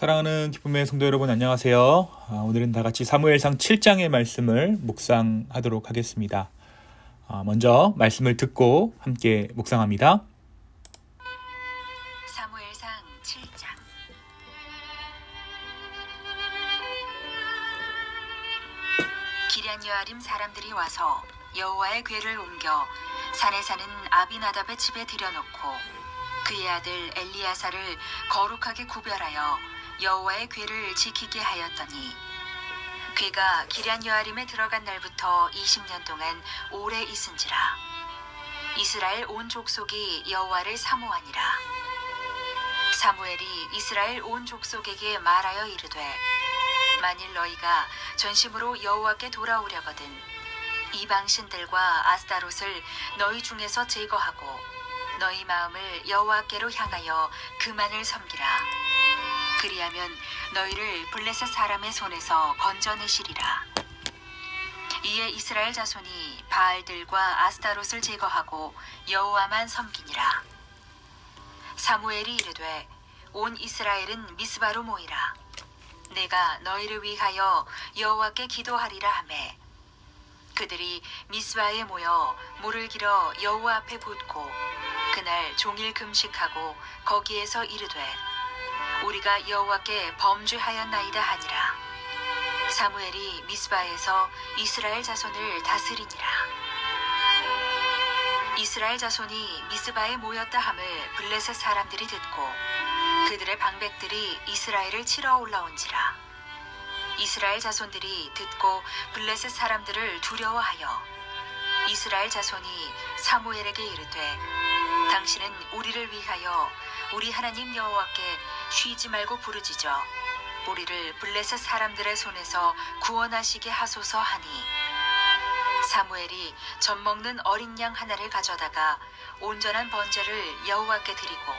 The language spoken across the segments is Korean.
사랑하는 기쁨의 성도 여러분, 안녕하세요. 오늘은 다 같이 사무엘상 7장의 말씀을 묵상하도록 하겠습니다. 먼저 말씀을 듣고 함께 묵상합니다. 사무엘상 7장. 기럇여아림 사람들이 와서 여호와의 궤를 옮겨 산에 사는 아비나답의 집에 들여놓고 그의 아들 엘리야사를 거룩하게 구별하여 여호와의 궤를 지키게 하였더니 궤가 기럇여아림에 들어간 날부터 20년 동안 오래 있은지라. 이스라엘 온 족속이 여호와를 사모하니라. 사무엘이 이스라엘 온 족속에게 말하여 이르되, 만일 너희가 전심으로 여호와께 돌아오려거든 이방 신들과 아스타롯을 너희 중에서 제거하고 너희 마음을 여호와께로 향하여 그만을 섬기라. 그리하면 너희를 블레셋 사람의 손에서 건져내시리라. 이에 이스라엘 자손이 바알들과 아스타롯을 제거하고 여호와만 섬기니라. 사무엘이 이르되, 온 이스라엘은 미스바로 모이라. 내가 너희를 위하여 여호와께 기도하리라 하매, 그들이 미스바에 모여 물을 길어 여호와 앞에 붓고 그날 종일 금식하고 거기에서 이르되, 우리가 여호와께 범죄하였나이다 하니라. 사무엘이 미스바에서 이스라엘 자손을 다스리니라. 이스라엘 자손이 미스바에 모였다 함을 블레셋 사람들이 듣고 그들의 방백들이 이스라엘을 치러 올라온지라. 이스라엘 자손들이 듣고 블레셋 사람들을 두려워하여 이스라엘 자손이 사무엘에게 이르되, 당신은 우리를 위하여 우리 하나님 여호와께 쉬지 말고 부르짖어 우리를 블레셋 사람들의 손에서 구원하시게 하소서 하니, 사무엘이 젖먹는 어린 양 하나를 가져다가 온전한 번제를 여호와께 드리고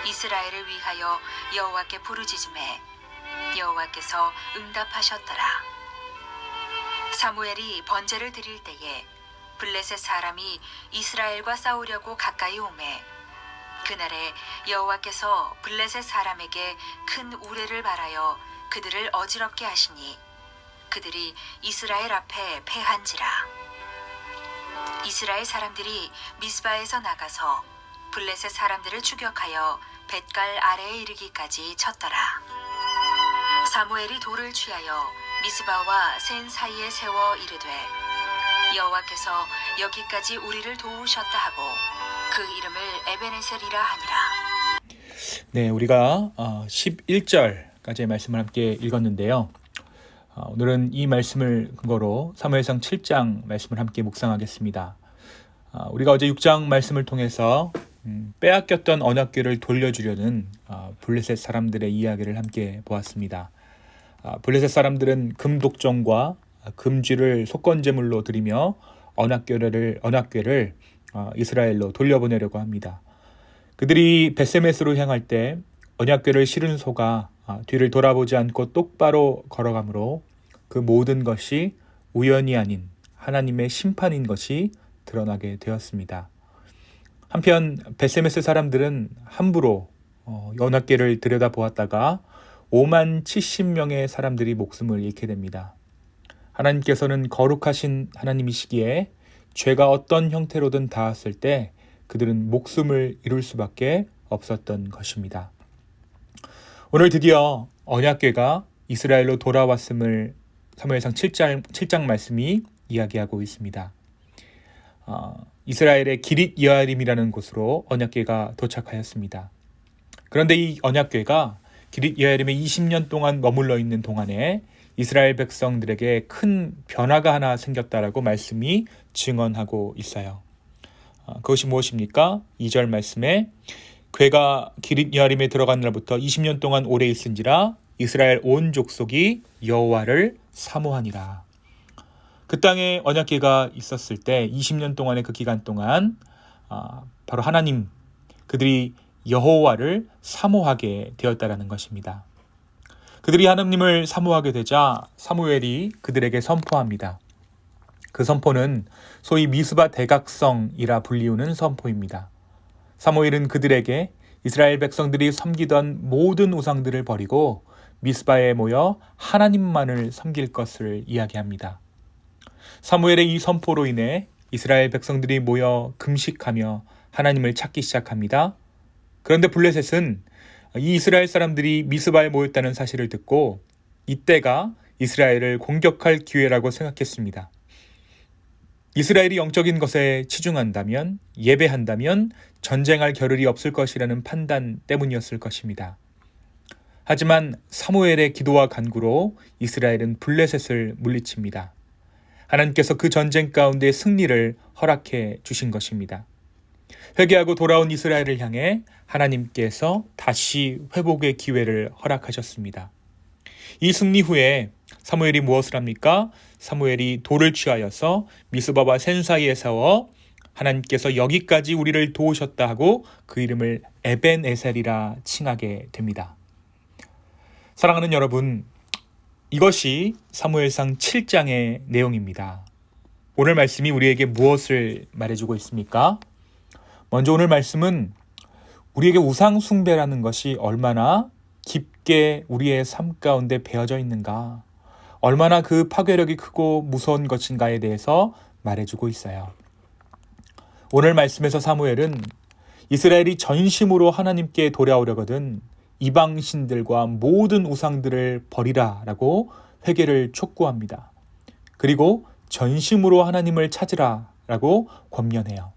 이스라엘을 위하여 여호와께 부르짖음에 여호와께서 응답하셨더라. 사무엘이 번제를 드릴 때에 블레셋 사람이 이스라엘과 싸우려고 가까이 오매 그날에 여호와께서 블레셋 사람에게 큰 우레를 발하여 그들을 어지럽게 하시니 그들이 이스라엘 앞에 패한지라. 이스라엘 사람들이 미스바에서 나가서 블레셋 사람들을 추격하여 벳갈 아래에 이르기까지 쳤더라. 사무엘이 돌을 취하여 미스바와 센 사이에 세워 이르되, 여호와께서 여기까지 우리를 도우셨다 하고 그 이름을 에베네셀이라 하니라. 네, 우리가 11절까지의 말씀을 함께 읽었는데요. 오늘은 이 말씀을 근거로 사무엘상 7장 말씀을 함께 묵상하겠습니다. 우리가 어제 6장 말씀을 통해서 빼앗겼던 언약궤를 돌려주려는 블레셋 사람들의 이야기를 함께 보았습니다. 블레셋 사람들은 금독정과 금쥐를 속건제물로 드리며 언약궤를 이스라엘로 돌려보내려고 합니다. 그들이 벳세메스로 향할 때 언약궤를 실은 소가 뒤를 돌아보지 않고 똑바로 걸어가므로 그 모든 것이 우연이 아닌 하나님의 심판인 것이 드러나게 되었습니다. 한편 벳세메스 사람들은 함부로 언약궤를 들여다보았다가 5만 70명의 사람들이 목숨을 잃게 됩니다. 하나님께서는 거룩하신 하나님이시기에 죄가 어떤 형태로든 닿았을 때 그들은 목숨을 잃을 수밖에 없었던 것입니다. 오늘 드디어 언약궤가 이스라엘로 돌아왔음을 사무엘상 7장 말씀이 이야기하고 있습니다. 이스라엘의 기럇여아림이라는 곳으로 언약궤가 도착하였습니다. 그런데 이 언약궤가 기럇여아림에 20년 동안 머물러 있는 동안에 이스라엘 백성들에게 큰 변화가 하나 생겼다라고 말씀이 증언하고 있어요. 그것이 무엇입니까? 2절 말씀에 궤가 기럇여아림에 들어간 날부터 20년 동안 오래 있은지라 이스라엘 온 족속이 여호와를 사모하니라. 그 땅에 언약궤가 있었을 때 20년 동안의 그 기간 동안 바로 하나님, 그들이 여호와를 사모하게 되었다라는 것입니다. 그들이 하나님을 사모하게 되자 사무엘이 그들에게 선포합니다. 그 선포는 소위 미스바 대각성이라 불리우는 선포입니다. 사무엘은 그들에게 이스라엘 백성들이 섬기던 모든 우상들을 버리고 미스바에 모여 하나님만을 섬길 것을 이야기합니다. 사무엘의 이 선포로 인해 이스라엘 백성들이 모여 금식하며 하나님을 찾기 시작합니다. 그런데 블레셋은 이 이스라엘 사람들이 미스바에 모였다는 사실을 듣고 이때가 이스라엘을 공격할 기회라고 생각했습니다. 이스라엘이 영적인 것에 치중한다면, 예배한다면 전쟁할 겨를이 없을 것이라는 판단 때문이었을 것입니다. 하지만 사무엘의 기도와 간구로 이스라엘은 블레셋을 물리칩니다. 하나님께서 그 전쟁 가운데 승리를 허락해 주신 것입니다. 회개하고 돌아온 이스라엘을 향해 하나님께서 다시 회복의 기회를 허락하셨습니다. 이 승리 후에 사무엘이 무엇을 합니까? 사무엘이 돌을 취하여서 미스바와 센 사이에 세워 하나님께서 여기까지 우리를 도우셨다 하고 그 이름을 에벤에셀이라 칭하게 됩니다. 사랑하는 여러분, 이것이 사무엘상 7장의 내용입니다. 오늘 말씀이 우리에게 무엇을 말해주고 있습니까? 먼저 오늘 말씀은 우리에게 우상 숭배라는 것이 얼마나 깊게 우리의 삶 가운데 배어져 있는가, 얼마나 그 파괴력이 크고 무서운 것인가에 대해서 말해주고 있어요. 오늘 말씀에서 사무엘은 이스라엘이 전심으로 하나님께 돌아오려거든 이방 신들과 모든 우상들을 버리라 라고 회개를 촉구합니다. 그리고 전심으로 하나님을 찾으라 라고 권면해요.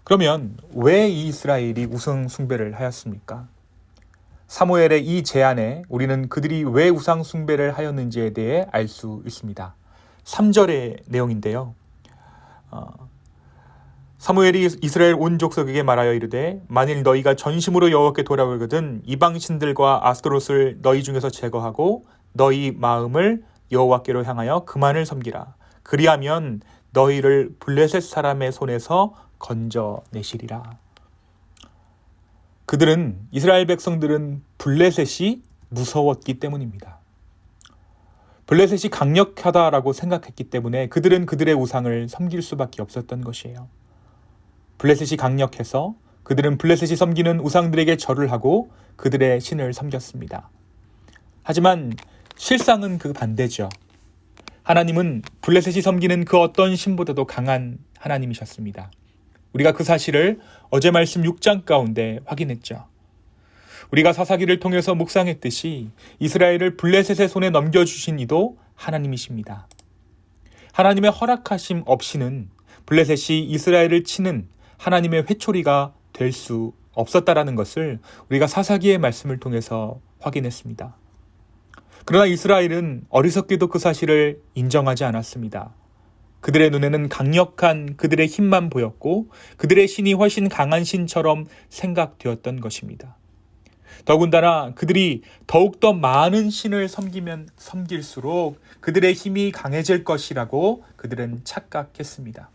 그러면 왜 이 이스라엘이 우상 숭배를 하였습니까? 사무엘의 이 제안에 우리는 그들이 왜 우상 숭배를 하였는지에 대해 알 수 있습니다. 3절의 내용인데요. 사무엘이 이스라엘 온 족속에게 말하여 이르되 만일 너희가 전심으로 여호와께 돌아오거든 이방 신들과 아스토롯을 너희 중에서 제거하고 너희 마음을 여호와께로 향하여 그만을 섬기라. 그리하면 너희를 블레셋 사람의 손에서 건져내시리라. 이스라엘 백성들은 블레셋이 무서웠기 때문입니다. 블레셋이 강력하다라고 생각했기 때문에 그들은 그들의 우상을 섬길 수밖에 없었던 것이에요. 블레셋이 강력해서 그들은 블레셋이 섬기는 우상들에게 절을 하고 그들의 신을 섬겼습니다. 하지만 실상은 그 반대죠. 하나님은 블레셋이 섬기는 그 어떤 신보다도 강한 하나님이셨습니다. 우리가 그 사실을 어제 말씀 6장 가운데 확인했죠. 우리가 사사기를 통해서 묵상했듯이 이스라엘을 블레셋의 손에 넘겨주신 이도 하나님이십니다. 하나님의 허락하심 없이는 블레셋이 이스라엘을 치는 하나님의 회초리가 될 수 없었다라는 것을 우리가 사사기의 말씀을 통해서 확인했습니다. 그러나 이스라엘은 어리석게도 그 사실을 인정하지 않았습니다. 그들의 눈에는 강력한 그들의 힘만 보였고 그들의 신이 훨씬 강한 신처럼 생각되었던 것입니다. 더군다나 그들이 더욱더 많은 신을 섬기면 섬길수록 그들의 힘이 강해질 것이라고 그들은 착각했습니다.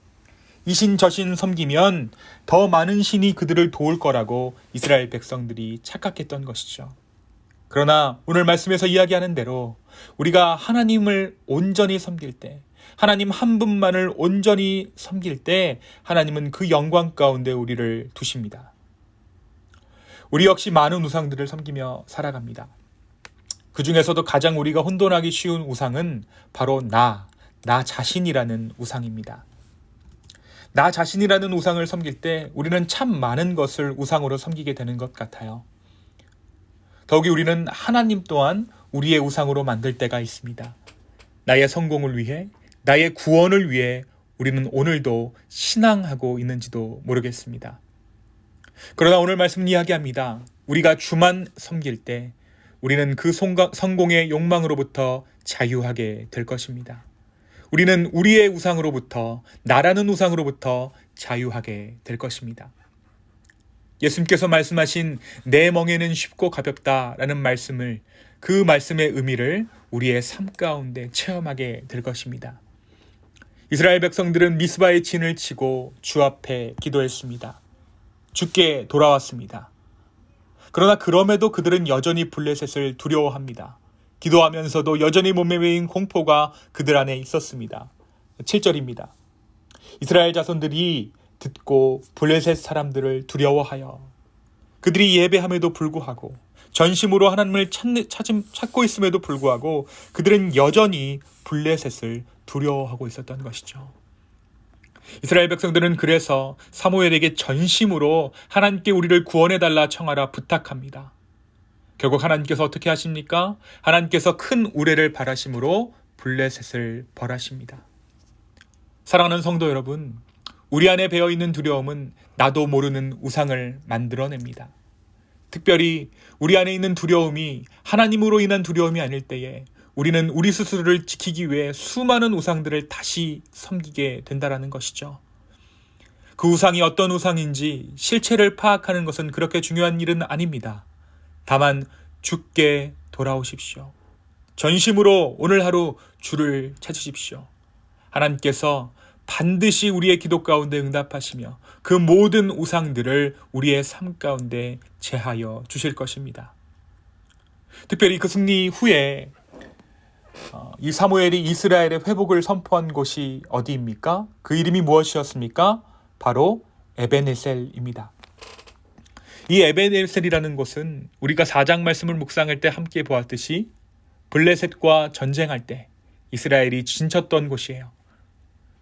이 신 저 신 섬기면 더 많은 신이 그들을 도울 거라고 이스라엘 백성들이 착각했던 것이죠. 그러나 오늘 말씀에서 이야기하는 대로 우리가 하나님을 온전히 섬길 때, 하나님 한 분만을 온전히 섬길 때 하나님은 그 영광 가운데 우리를 두십니다. 우리 역시 많은 우상들을 섬기며 살아갑니다. 그 중에서도 가장 우리가 혼돈하기 쉬운 우상은 바로 나 자신이라는 우상입니다. 나 자신이라는 우상을 섬길 때 우리는 참 많은 것을 우상으로 섬기게 되는 것 같아요. 더욱이 우리는 하나님 또한 우리의 우상으로 만들 때가 있습니다. 나의 성공을 위해, 나의 구원을 위해 우리는 오늘도 신앙하고 있는지도 모르겠습니다. 그러나 오늘 말씀은 이야기합니다. 우리가 주만 섬길 때 우리는 그 성공의 욕망으로부터 자유하게 될 것입니다. 우리는 우리의 우상으로부터, 나라는 우상으로부터 자유하게 될 것입니다. 예수님께서 말씀하신 내 멍에는 쉽고 가볍다라는 말씀을, 그 말씀의 의미를 우리의 삶 가운데 체험하게 될 것입니다. 이스라엘 백성들은 미스바의 진을 치고 주 앞에 기도했습니다. 주께 돌아왔습니다. 그러나 그럼에도 그들은 여전히 블레셋을 두려워합니다. 기도하면서도 여전히 몸에 매인 공포가 그들 안에 있었습니다. 7절입니다. 이스라엘 자손들이 듣고 블레셋 사람들을 두려워하여, 그들이 예배함에도 불구하고 전심으로 하나님을 찾고 있음에도 불구하고 그들은 여전히 블레셋을 두려워하고 있었던 것이죠. 이스라엘 백성들은 그래서 사무엘에게 전심으로 하나님께 우리를 구원해달라 청하라 부탁합니다. 결국 하나님께서 어떻게 하십니까? 하나님께서 큰 우레를 바라심으로 블레셋을 벌하십니다. 사랑하는 성도 여러분, 우리 안에 배어있는 두려움은 나도 모르는 우상을 만들어냅니다. 특별히 우리 안에 있는 두려움이 하나님으로 인한 두려움이 아닐 때에 우리는 우리 스스로를 지키기 위해 수많은 우상들을 다시 섬기게 된다는 것이죠. 그 우상이 어떤 우상인지 실체를 파악하는 것은 그렇게 중요한 일은 아닙니다. 다만 주께 돌아오십시오. 전심으로 오늘 하루 주를 찾으십시오. 하나님께서 반드시 우리의 기도 가운데 응답하시며 그 모든 우상들을 우리의 삶 가운데 제하여 주실 것입니다. 특별히 그 승리 후에 이 사무엘이 이스라엘의 회복을 선포한 곳이 어디입니까? 그 이름이 무엇이었습니까? 바로 에벤에셀입니다. 이 에벤에셀이라는 곳은 우리가 4장 말씀을 묵상할 때 함께 보았듯이 블레셋과 전쟁할 때 이스라엘이 진쳤던 곳이에요.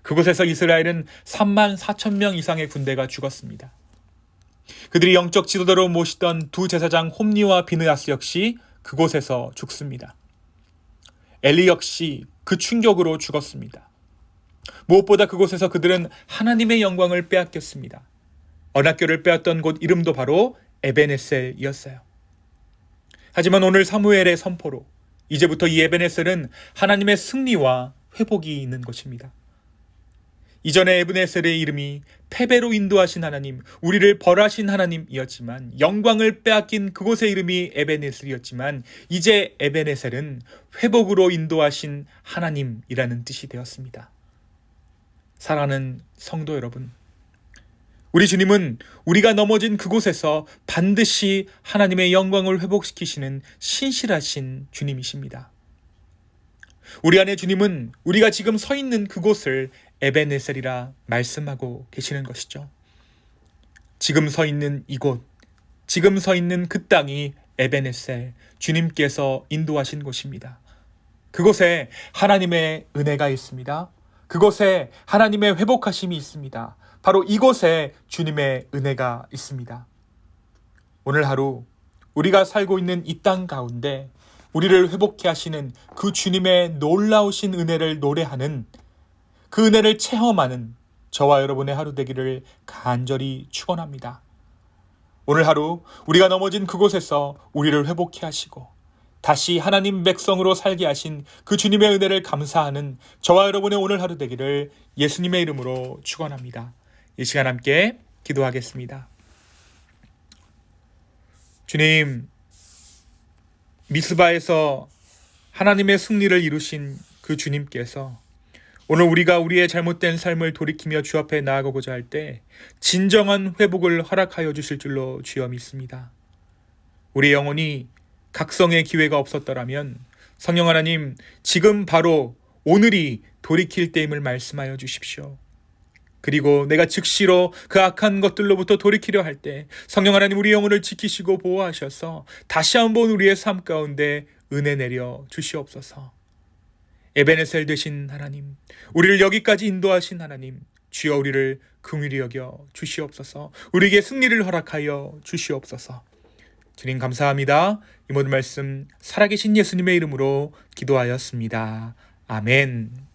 그곳에서 이스라엘은 34,000명 이상의 군대가 죽었습니다. 그들이 영적 지도자로 모시던 두 제사장 홈니와 비느하스 역시 그곳에서 죽습니다. 엘리 역시 그 충격으로 죽었습니다. 무엇보다 그곳에서 그들은 하나님의 영광을 빼앗겼습니다. 언약궤를 빼앗던 곳 이름도 바로 에벤에셀이었어요. 하지만 오늘 사무엘의 선포로 이제부터 이 에벤에셀은 하나님의 승리와 회복이 있는 곳입니다. 이전에 에벤에셀의 이름이 패배로 인도하신 하나님, 우리를 벌하신 하나님이었지만 영광을 빼앗긴 그곳의 이름이 에벤에셀이었지만 이제 에벤에셀은 회복으로 인도하신 하나님이라는 뜻이 되었습니다. 사랑하는 성도 여러분, 우리 주님은 우리가 넘어진 그곳에서 반드시 하나님의 영광을 회복시키시는 신실하신 주님이십니다. 우리 안에 주님은 우리가 지금 서 있는 그곳을 에벤에셀이라 말씀하고 계시는 것이죠. 지금 서 있는 이곳, 지금 서 있는 그 땅이 에벤에셀, 주님께서 인도하신 곳입니다. 그곳에 하나님의 은혜가 있습니다. 그곳에 하나님의 회복하심이 있습니다. 바로 이곳에 주님의 은혜가 있습니다. 오늘 하루 우리가 살고 있는 이 땅 가운데 우리를 회복케 하시는 그 주님의 놀라우신 은혜를 노래하는, 그 은혜를 체험하는 저와 여러분의 하루 되기를 간절히 축원합니다. 오늘 하루 우리가 넘어진 그곳에서 우리를 회복케 하시고 다시 하나님 백성으로 살게 하신 그 주님의 은혜를 감사하는 저와 여러분의 오늘 하루 되기를 예수님의 이름으로 축원합니다. 이 시간 함께 기도하겠습니다. 주님, 미스바에서 하나님의 승리를 이루신 그 주님께서 오늘 우리가 우리의 잘못된 삶을 돌이키며 주 앞에 나아가고자 할 때 진정한 회복을 허락하여 주실 줄로 주여 믿습니다. 우리의 영혼이 각성의 기회가 없었더라면 성령 하나님, 지금 바로 오늘이 돌이킬 때임을 말씀하여 주십시오. 그리고 내가 즉시로 그 악한 것들로부터 돌이키려 할 때 성령 하나님, 우리 영혼을 지키시고 보호하셔서 다시 한번 우리의 삶 가운데 은혜 내려 주시옵소서. 에벤에셀 되신 하나님, 우리를 여기까지 인도하신 하나님, 주여 우리를 긍휼히 여겨 주시옵소서. 우리에게 승리를 허락하여 주시옵소서. 주님 감사합니다. 이 모든 말씀 살아계신 예수님의 이름으로 기도하였습니다. 아멘.